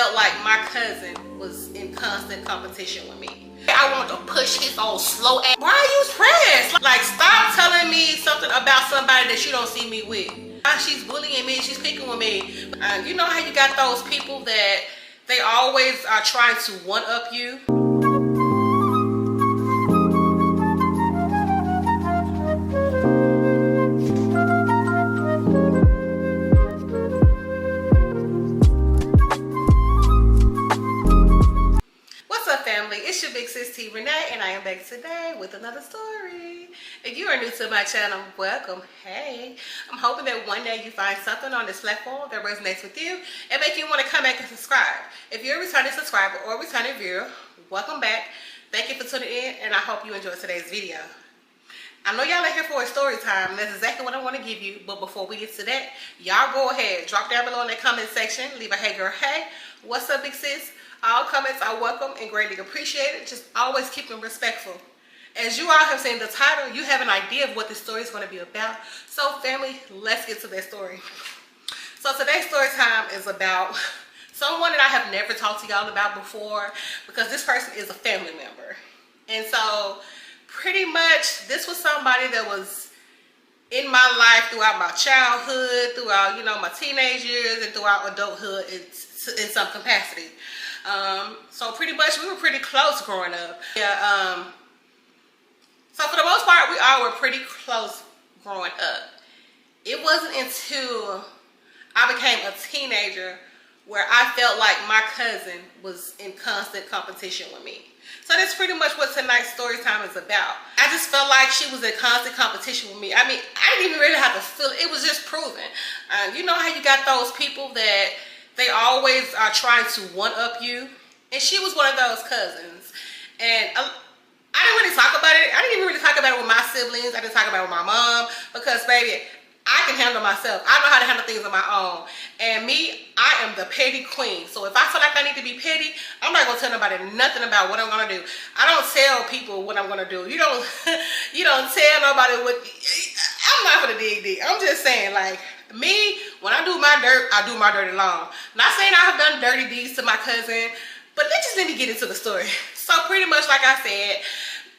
felt like my cousin was in constant competition with me. I want to push his old slow ass. Why are you pressed? Like, stop telling me something about somebody that you don't see me with. She's bullying me, she's picking with me. You know how you got those people that they always are trying to one-up you? It's your big sis T Renee, and I am back today with another story. If you are new to my channel, welcome. Hey, I'm hoping that one day you find something on this platform that resonates with you and make you want to come back and subscribe. If you're a returning subscriber or a returning viewer, welcome back. Thank you for tuning in, and I hope you enjoyed today's video. I know y'all are here for a story time, and that's exactly what I want to give you. But before we get to that, y'all go ahead, drop down below in the comment section, leave a hey girl, hey, what's up big sis? All comments are welcome and greatly appreciated. Just always keep them respectful. As you all have seen the title, you have an idea of what this story is going to be about. So family, let's get to that story. So today's story time is about someone that I have never talked to y'all about before, because this person is a family member. And so pretty much this was somebody that was in my life throughout my childhood, throughout, you know, my teenage years, and throughout adulthood in some capacity. So pretty much we were pretty close growing up. Yeah, so for the most part, we all were pretty close growing up. It wasn't until I became a teenager where I felt like my cousin was in constant competition with me. So that's pretty much what tonight's story time is about. I just felt like she was in constant competition with me. I mean, I didn't even really have to feel it. It was just proven. You know how you got those people that they always are trying to one-up you? And she was one of those cousins. And I didn't really talk about it. I didn't even really talk about it with my siblings. I didn't talk about it with my mom. Because, baby, I can handle myself. I know how to handle things on my own. And me, I am the petty queen. So if I feel like I need to be petty, I'm not going to tell nobody nothing about what I'm going to do. I don't tell people what I'm going to do. You don't tell nobody what... I'm not going to dig deep. I'm just saying, like... Me, when I do my dirt, I do my dirty long. Not saying I have done dirty deeds to my cousin, but let's just let me get into the story. So pretty much like I said,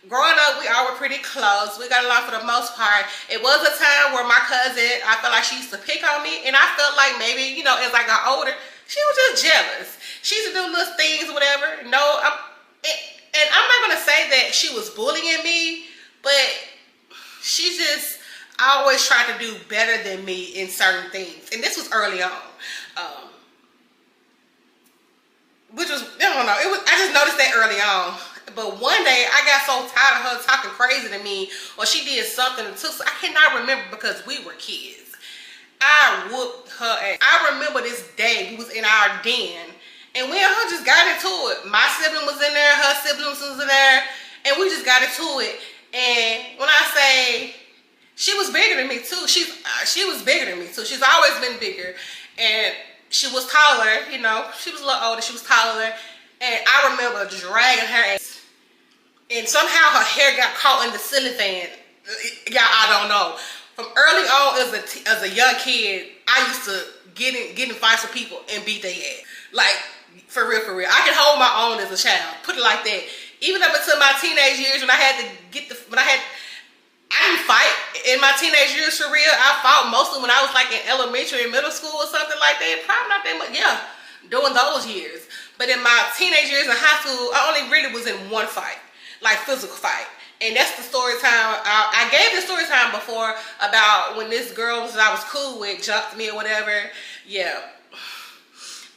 growing up, we all were pretty close. We got along for the most part. It was a time where my cousin, I felt like she used to pick on me, and I felt like maybe, you know, as I got older, she was just jealous. She used to do little things, whatever. No, and I'm not going to say that she was bullying me, but she just... I always tried to do better than me in certain things. And this was early on. Which was, I don't know, I just noticed that early on. But one day, I got so tired of her talking crazy to me, or she did something that took, I cannot remember because we were kids. I whooped her ass. I remember this day, we was in our den, and we and her just got into it. My sibling was in there, her siblings was in there, and we just got into it. And when I say... she was bigger than me too. She was bigger than me too. She's always been bigger. And she was taller, you know. She was a little older. She was taller. And I remember dragging her ass. And somehow her hair got caught in the ceiling fan. Yeah, I don't know. From early on as a young kid, I used to get in fights with people and beat their ass. Like, for real, for real. I could hold my own as a child. Put it like that. Even up until my teenage years when I didn't fight in my teenage years for real. I fought mostly when I was like in elementary and middle school or something like that. Probably not that much, yeah, during those years. But in my teenage years in high school, I only really was in one fight, like physical fight. And that's the story time. I gave the story time before about when this girl that I was cool with jumped me or whatever. Yeah.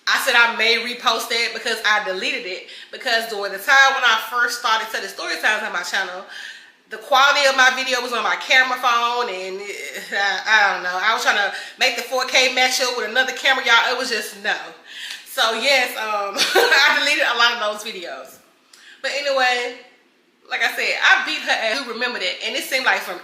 I said I may repost that because I deleted it. Because during the time when I first started telling story times on my channel, the quality of my video was on my camera phone, and I don't know. I was trying to make the 4K match up with another camera, y'all. It was just no. So yes, I deleted a lot of those videos. But anyway, like I said, I beat her ass. You remember that, and it seemed like from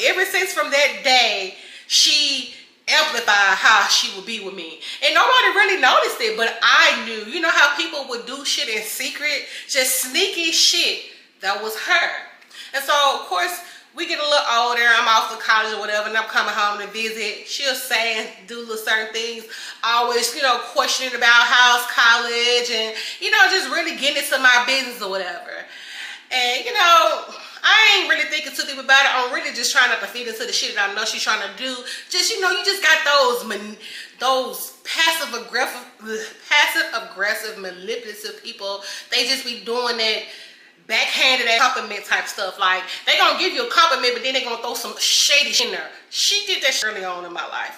ever since from that day, she amplified how she would be with me. And nobody really noticed it, but I knew. You know how people would do shit in secret, just sneaky shit. That was her. And so, of course, we get a little older, I'm off to college or whatever, and I'm coming home to visit. She'll say and do little certain things, always, you know, questioning about how's college and, you know, just really getting into my business or whatever. And, you know, I ain't really thinking too deep about it. I'm really just trying not to feed into the shit that I know she's trying to do. Just, you know, you just got those passive aggressive, manipulative people. They just be doing that backhanded compliment type stuff. Like, they gonna give you a compliment, but then they gonna throw some shady shit in there. She did that early on in my life.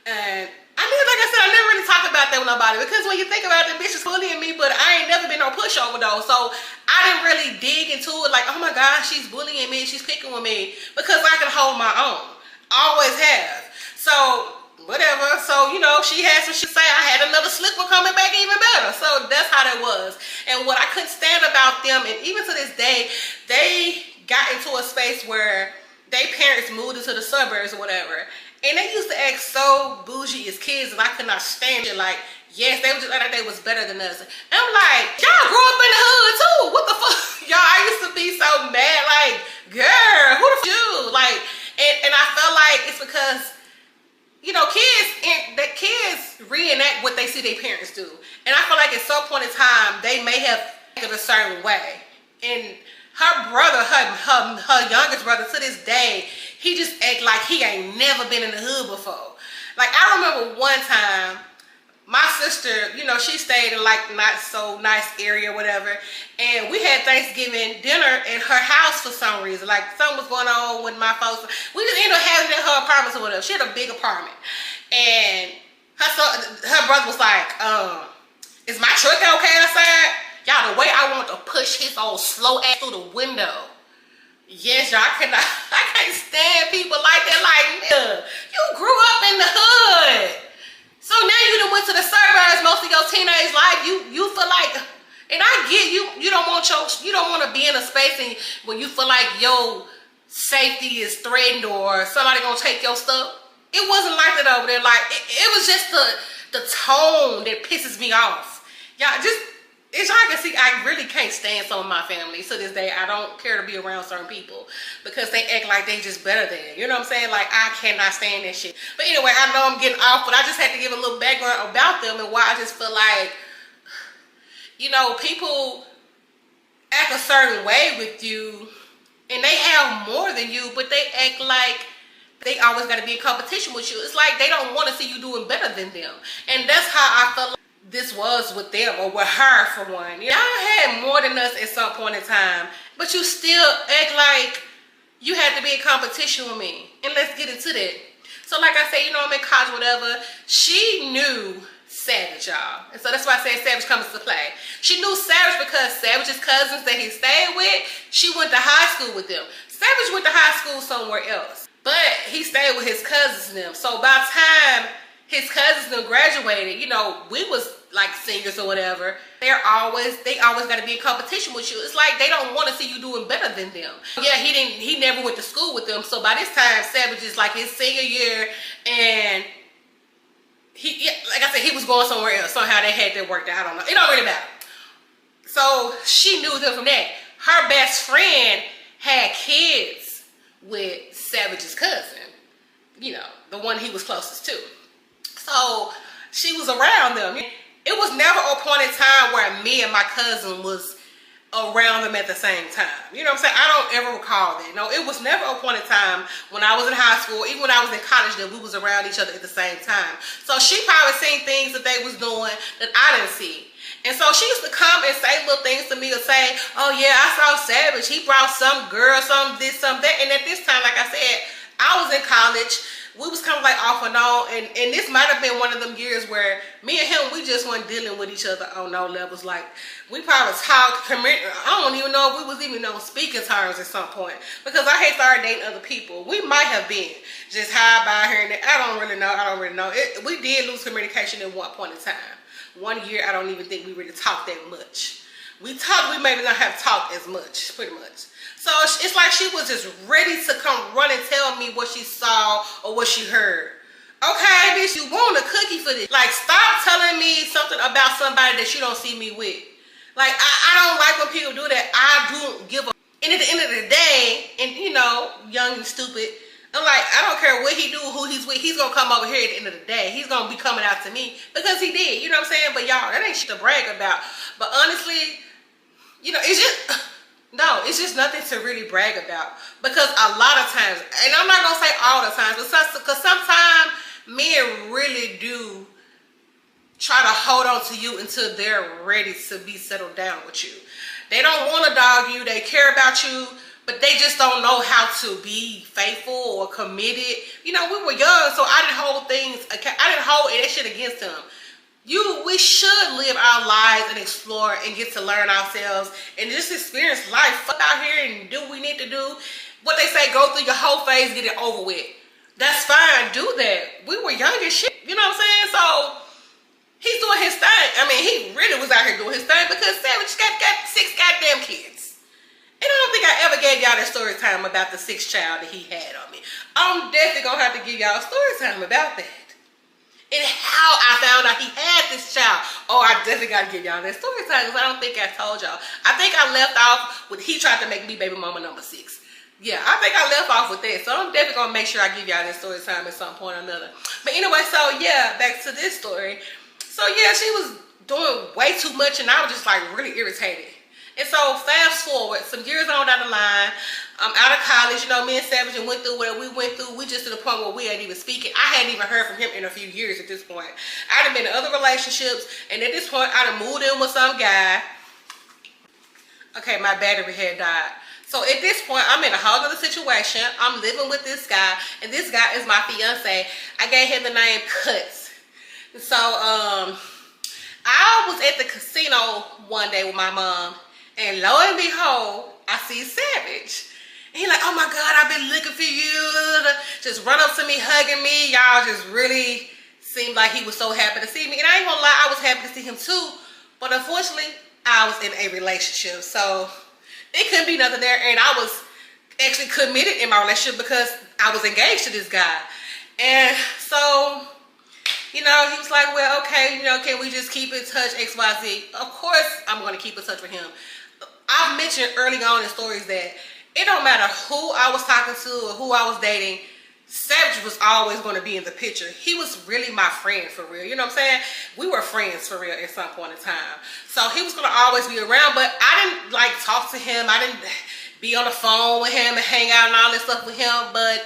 And I mean, like I said, I never really talked about that with nobody, because when you think about it, the bitch is bullying me, but I ain't never been no pushover though. So I didn't really dig into it like, oh my God, she's bullying me, she's picking with me, because I can hold my own. Always have. So whatever. So, you know, she had some shit to say. I had another slick one coming back even better. So that's how that was. And what I couldn't stand about them, and even to this day, they got into a space where their parents moved into the suburbs or whatever. And they used to act so bougie as kids, and I could not stand it. Like, yes, they were just like they was better than us. And I'm like, y'all grew up in the hood too. What the fuck? Y'all, I used to be so mad. Like, girl, who the fuck you? Like, and I felt like it's because, you know, kids reenact what they see their parents do. And I feel like at some point in time, they may have acted a certain way. And her brother, her youngest brother, to this day, he just act like he ain't never been in the hood before. Like, I remember one time, my sister, you know, she stayed in like not so nice area or whatever, and we had Thanksgiving dinner at her house for some reason. Like, something was going on with my folks. We just ended up having it at her apartment or whatever. She had a big apartment, and her brother was like, is my truck okay outside? Y'all, the way I want to push his old slow ass through the window. Yes, y'all, I can't stand people like that. Like, nigga, you grew up in the hood. So now you done went to the suburbs most of your teenage life. You feel like, and I get you don't want to be in a space and when you feel like your safety is threatened or somebody gonna take your stuff. It wasn't like that over there. Like, it was just the tone that pisses me off. Y'all, just, as y'all can see, I really can't stand some of my family. To this day, I don't care to be around certain people because they act like they just better than. You know what I'm saying? Like, I cannot stand that shit. But anyway, I know I'm getting off, but I just had to give a little background about them and why I just feel like, you know, people act a certain way with you and they have more than you, but they act like they always got to be in competition with you. It's like they don't want to see you doing better than them. And that's how I felt like this was with them, or with her for one. Y'all had more than us at some point in time, but you still act like you had to be in competition with me. And let's get into that. So like I said, you know, I'm in college, whatever. She knew Savage, y'all. And so that's why I said Savage comes to play. She knew Savage because Savage's cousins that he stayed with, she went to high school with them. Savage went to high school somewhere else, but he stayed with his cousins and them. So by the time his cousins done graduated, you know, we was like seniors or whatever, they always got to be in competition with you. It's like they don't want to see you doing better than them. Yeah, he never went to school with them. So by this time, Savage is like his senior year, and like I said, he was going somewhere else. Somehow they had that worked out. I don't know. It don't really matter. So she knew them from that. Her best friend had kids with Savage's cousin, you know, the one he was closest to. So she was around them. It was never a point in time where me and my cousin was around them at the same time. You know what I'm saying? I don't ever recall that. No, it was never a point in time when I was in high school, even when I was in college, that we was around each other at the same time. So she probably seen things that they was doing that I didn't see. And so she used to come and say little things to me, or say, oh yeah, I saw Savage. He brought some girl, some this, some that. And at this time, like I said, I was in college. We was kind of like off and on, and this might have been one of them years where me and him, we just weren't dealing with each other on no levels. Like, we probably talked, I don't even know if we was even on speaking terms at some point, because I had started dating other people. We might have been just high by here and there. I don't really know. We did lose communication at one point in time. One year, I don't even think we really talked that much. We talked, we maybe not have talked as much, pretty much. So it's like she was just ready to come run and tell me what she saw or what she heard. Okay, bitch, you want a cookie for this. Like, stop telling me something about somebody that you don't see me with. Like, I don't like when people do that. I don't give a... And at the end of the day, and you know, young and stupid, I'm like, I don't care what he do, who he's with, he's gonna come over here at the end of the day. He's gonna be coming out to me because he did. You know what I'm saying? But y'all, that ain't shit to brag about. But honestly, you know, it's just no, it's just nothing to really brag about. Because a lot of times, and I'm not gonna say all the times, but because sometimes men really do try to hold on to you until they're ready to be settled down with you. They don't want to dog you. They care about you, but they just don't know how to be faithful or committed. You know, we were young, so I didn't hold that shit against them. We should live our lives and explore and get to learn ourselves and just experience life. Fuck out here and do what we need to do. What they say, go through your whole phase, get it over with. That's fine, do that. We were young as shit, you know what I'm saying? So he's doing his thing. I mean, he really was out here doing his thing because Savage got 6 goddamn kids. And I don't think I ever gave y'all that story time about the 6th child that he had on me. I'm definitely gonna have to give y'all a story time about that. And how I found out he had this child. Oh, I definitely got to give y'all that story time because I don't think I told y'all. I think I left off with he tried to make me baby mama number 6. Yeah, I think I left off with that. So I'm definitely going to make sure I give y'all that story time at some point or another. But anyway, so yeah, back to this story. So yeah, she was doing way too much and I was just like really irritated. And so fast forward, some years on down the line, I'm out of college, you know, me and Savage and went through what we went through. We just to the point where we ain't even speaking. I hadn't even heard from him in a few years at this point. I'd have been in other relationships, and at this point, I'd have moved in with some guy. Okay, my battery had died. So at this point, I'm in a whole other situation. I'm living with this guy, and this guy is my fiance. I gave him the name Cuts. So, I was at the casino one day with my mom, and lo and behold, I see Savage. And he's like, oh my God, I've been looking for you. Just run up to me, hugging me. Y'all just really seemed like he was so happy to see me. And I ain't gonna lie, I was happy to see him too. But unfortunately, I was in a relationship. So it couldn't be nothing there. And I was actually committed in my relationship because I was engaged to this guy. And so, you know, he was like, well, okay, you know, can we just keep in touch, XYZ? Of course, I'm going to keep in touch with him. I've mentioned early on in stories that it don't matter who I was talking to or who I was dating, Savage was always going to be in the picture. He was really my friend for real. You know what I'm saying? We were friends for real at some point in time. So he was going to always be around, but I didn't like talk to him. I didn't be on the phone with him and hang out and all this stuff with him. But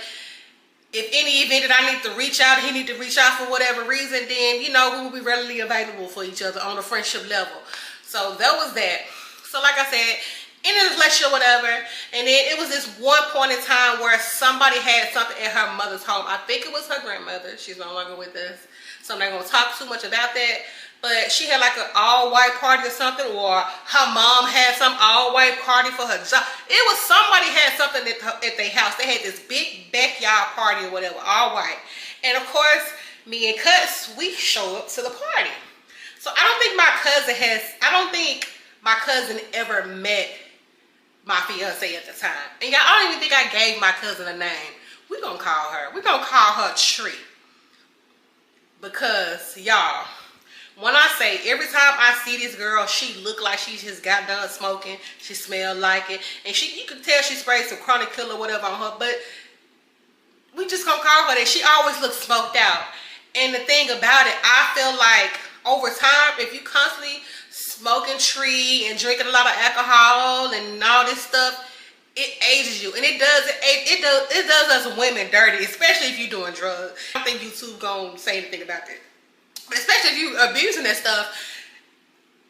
if any event that I need to reach out, he need to reach out for whatever reason, then, you know, we will be readily available for each other on a friendship level. So that was that. So like I said, in a relationship, whatever, and then it was this one point in time where somebody had something at her mother's home. I think it was her grandmother. She's no longer with us, so I'm not going to talk too much about that. But she had like an all-white party or something, or her mom had some all-white party for her job. It was somebody had something at their house. They had this big backyard party or whatever, all white. And of course, me and Cuts, we show up to the party. So I don't think my cousin ever met my fiance at the time. And y'all, I don't even think I gave my cousin a name. We're going to call her Tree. Because, y'all, when I say every time I see this girl, she look like she just got done smoking. She smelled like it. And you can tell she sprayed some chronic killer or whatever on her. But we just going to call her that. She always looks smoked out. And the thing about it, I feel like over time, if you constantly smoking tree and drinking a lot of alcohol and all this stuff, it ages you, and it does us women dirty, especially if you're doing drugs. I don't think YouTube gonna say anything about that, but especially if you abusing that stuff,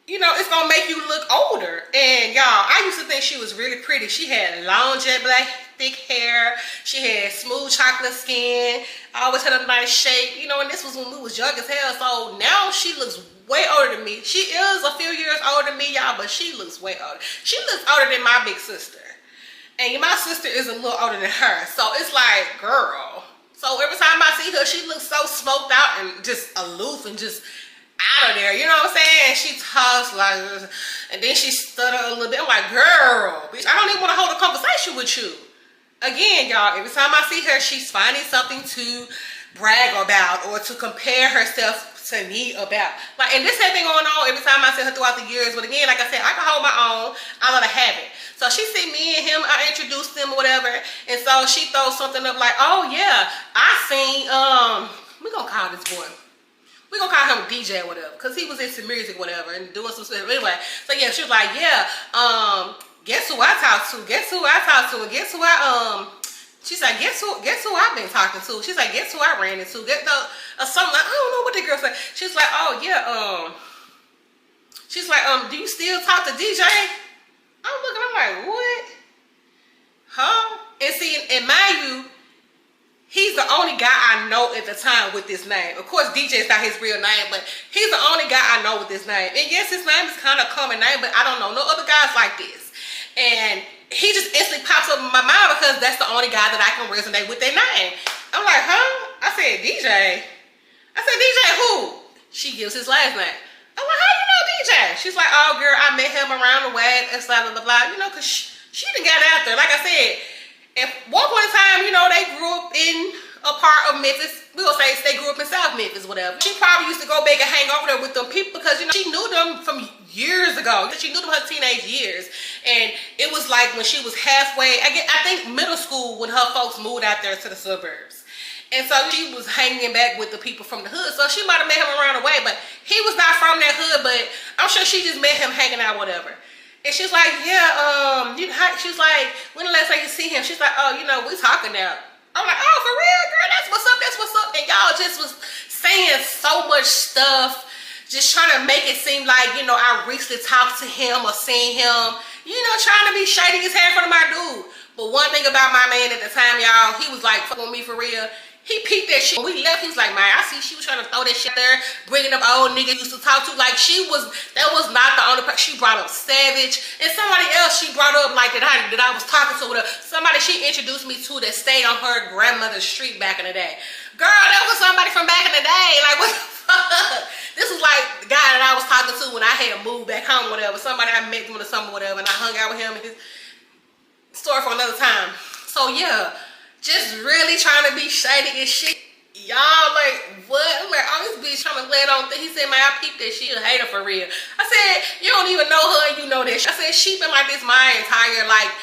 you know, it's gonna make you look older. And y'all, I used to think she was really pretty. She had long jet black thick hair, she had smooth chocolate skin, always had a nice shape, you know, and this was when we was young as hell. So now she looks way older than me. She is a few years older than me, y'all, but she looks way older. She looks older than my big sister, and my sister is a little older than her. So it's like, girl. So every time I see her, she looks so smoked out and just aloof and just out of there, you know what I'm saying? She talks like this, and then she stutter a little bit. I'm like, girl, bitch, I don't even want to hold a conversation with you. Again, y'all, every time I see her, she's finding something to brag about or to compare herself to me about. Like, and this has been going on every time I see her throughout the years. But again, like I said, I can hold my own. I let her have it. So she see me and him, I introduced them or whatever, and so she throws something up like, oh yeah, I seen, we gonna call this boy, we gonna call him DJ or whatever, because he was into music or whatever and doing some stuff. Anyway, so yeah, she was like, yeah, guess who I talked to? Guess who I talked to? And guess who she's like, guess who I've been talking to? She's like, guess who I ran into? Or something like, I don't know what the girl said. She's like, oh yeah, she's like, do you still talk to DJ? I'm looking, I'm like, what? Huh? And see, and mind you, he's the only guy I know at the time with this name. Of course, DJ is not his real name, but he's the only guy I know with this name. And yes, his name is kind of a common name, but I don't know no other guys like this. And he just instantly pops up in my mind because that's the only guy that I can resonate with their name. I'm like, huh? I said, DJ. I said, DJ who? She gives his last name. I'm like, how you know DJ? She's like, oh girl, I met him around the way and blah, blah, blah, blah. You know, because she done got out there. Like I said, at one point in time, you know, they grew up in a part of Memphis. We gonna say they grew up in South Memphis, whatever. She probably used to go back and hang over there with them people because, you know, she knew them from years ago. She knew them her teenage years. And it was like when she was halfway, I think middle school when her folks moved out there to the suburbs. And so she was hanging back with the people from the hood. So she might have met him around the way, but he was not from that hood, but I'm sure she just met him hanging out, whatever. And she's like, yeah, she's like, when the last time you see him? She's like, oh, you know, we talking now. I'm like, oh, for real, girl, that's what's up, that's what's up. And y'all just was saying so much stuff, just trying to make it seem like, you know, I recently talked to him or seen him, you know, trying to be shady his hair in front of my dude. But one thing about my man at the time, y'all, he was like, fuck with me for real. He peeped that shit. When we left, he was like, man, I see she was trying to throw that shit there, bringing up old niggas used to talk to. Like, that was not the only person. She brought up Savage. And somebody else she brought up, like, that I was talking to. Somebody she introduced me to that stayed on her grandmother's street back in the day. Girl, that was somebody from back in the day. Like, what the fuck? This was like the guy that I was talking to when I had moved back home, whatever. Somebody I met doing the summer, whatever, and I hung out with him. And his story for another time. So, yeah. Just really trying to be shady and shit. Y'all like, what? I'm like, oh, this bitch trying to lay it on. He said, man, I peeped that shit. A hater for real. I said, you don't even know her and you know that shit. I said, she been like this my entire, like,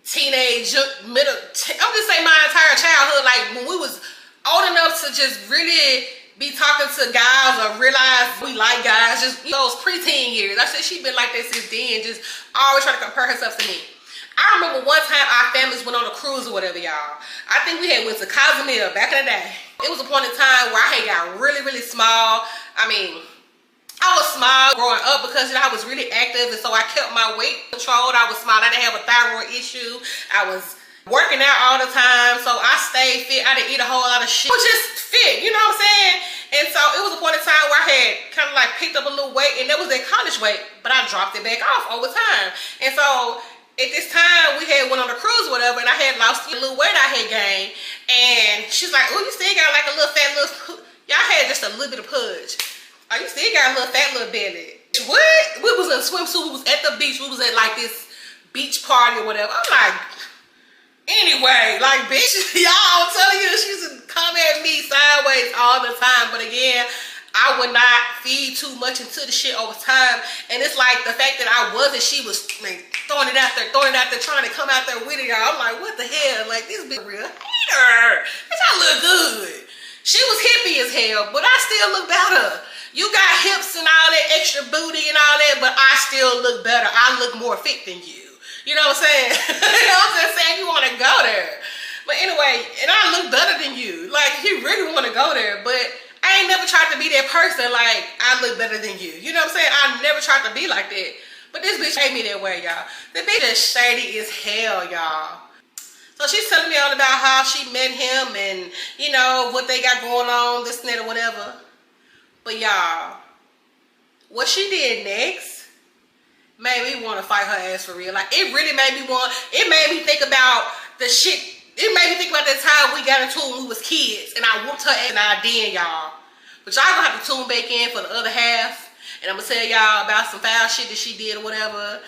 teenage, I'm just saying my entire childhood. Like, when we was old enough to just really be talking to guys or realize we like guys, just those preteen years. I said, she been like that since then, just always trying to compare herself to me. I remember one time our families went on a cruise or whatever, y'all. I think we had went to Cozumel back in the day. It was a point in time where I had got really, really small. I mean, I was small growing up because, you know, I was really active, and so I kept my weight controlled. I was small. I didn't have a thyroid issue. I was working out all the time, so I stayed fit. I didn't eat a whole lot of shit. I was just fit, you know what I'm saying? And so it was a point in time where I had kind of like picked up a little weight, and that was that college weight, but I dropped it back off over time. And so at this time, we had went on a cruise or whatever, and I had lost a little weight I had gained. And she's like, oh, you still got like a little fat little, y'all had just a little bit of pudge. Oh, you still got a little fat little belly. What? We was in a swimsuit, we was at the beach, we was at like this beach party or whatever. I'm like, anyway, like, bitch, y'all, I'm telling you, she used to come at me sideways all the time. But again, I would not feed too much into the shit over time. And it's like the fact that I wasn't, she was like, throwing it out there, trying to come out there with it, y'all. I'm like, what the hell? Like, this bitch real hater. Bitch, I look good. She was hippie as hell, but I still look better. You got hips and all that extra booty and all that, but I still look better. I look more fit than you. You know what I'm saying? You know what I'm saying? You want to go there. But anyway, and I look better than you. Like, you really want to go there, but I ain't never tried to be that person like, I look better than you. You know what I'm saying? I never tried to be like that. But this bitch made me that way, y'all. The bitch is shady as hell, y'all. So she's telling me all about how she met him and, you know, what they got going on, this and that or whatever. But y'all, what she did next made me want to fight her ass for real. Like, it really made me think about the shit. It made me think about that time we got into it when we was kids and I whooped her ass and I did, y'all. But y'all gonna have to tune back in for the other half. And I'm gonna tell y'all about some foul shit that she did or whatever.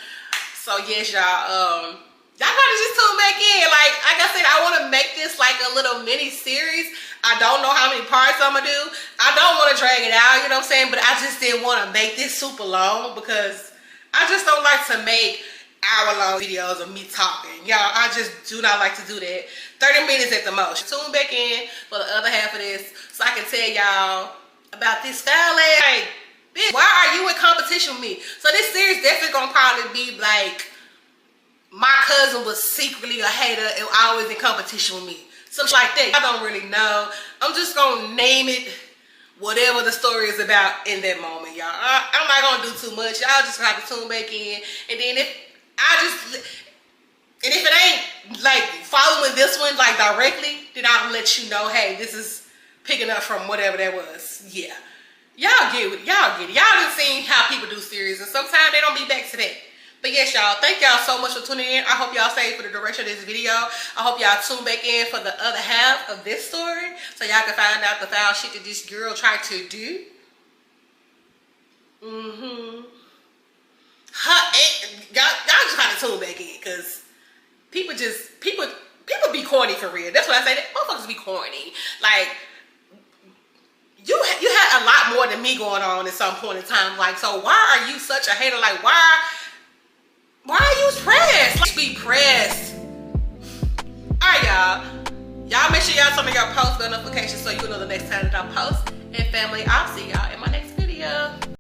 So yes, y'all, y'all gotta just tune back in. Like I said, I want to make this like a little mini series. I don't know how many parts I'm gonna do. I don't want to drag it out, you know what I'm saying? But I just didn't want to make this super long because I just don't like to make hour-long videos of me talking. Y'all, I just do not like to do that. 30 minutes at the most. Tune back in for the other half of this so I can tell y'all about this foul ass. Hey, bitch, why are you in competition with me? So this series definitely gonna probably be like, my cousin was secretly a hater and always in competition with me. Something like that. I don't really know. I'm just gonna name it whatever the story is about in that moment, y'all. I'm not gonna do too much. Y'all just have to tune back in. And then if it ain't like following this one like directly, then I'll let you know, hey, this is picking up from whatever that was. Yeah. Y'all get it. Y'all get it. Y'all done seen how people do series, and sometimes they don't be back to that. But yes, y'all, thank y'all so much for tuning in. I hope y'all stayed for the duration of this video. I hope y'all tune back in for the other half of this story so y'all can find out the foul shit that this girl tried to do. Y'all just gotta tune back in, because people be corny for real. That's what I say. That motherfuckers be corny. Like, you had a lot more than me going on at some point in time. Like, so why are you such a hater? Like, why are you pressed? Like, be pressed. Alright, y'all. Y'all make sure y'all turn on your post bell notifications so you know the next time that I post. And family, I'll see y'all in my next video.